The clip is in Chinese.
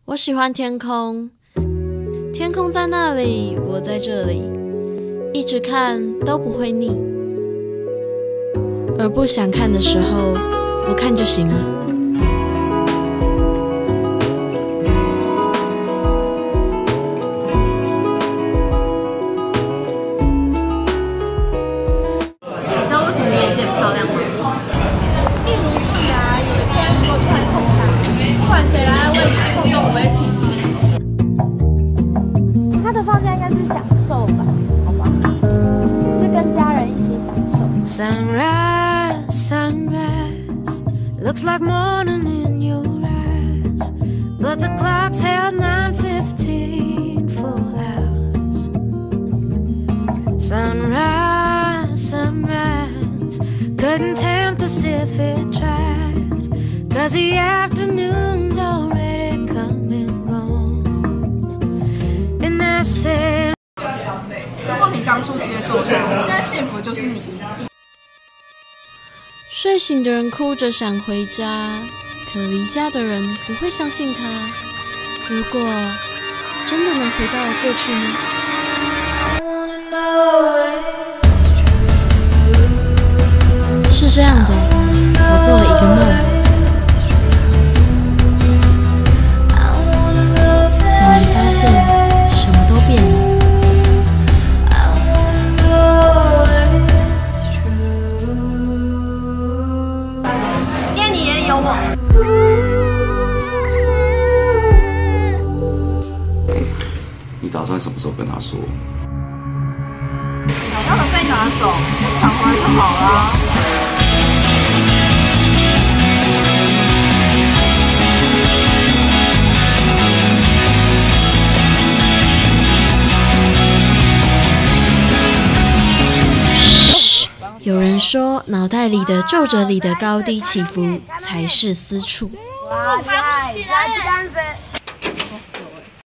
我喜欢天空，天空在那里，我在这里，一直看都不会腻。而不想看的时候，不看就行了。你知道为什么眼睛很漂亮吗？一如既来，有一天我突然空场，不管谁来为空都不会停止。他的放假应该是享受吧，好吧，是跟家人一起享受。Sunrise, sunrise, looks like morning in your eyes, but the clock's held 9:15 for hours. Sunrise, sunrise, couldn't tempt us if it tried, 'cause the afternoon's already come and gone. And I said, 如果你当初接受他，现在幸福就是你。睡醒的人哭着想回家，可离家的人不会相信他。如果真的能回到过去呢？ I wanna know if it's true. 是这样的，我做了一个梦，醒来发现什么都变了。因为你眼里有我。你打算什么时候跟他说？想要的被拿走，我抢回来就好了。有人说，脑袋里的皱褶里的高低起伏才是私处。哇，爬不起来。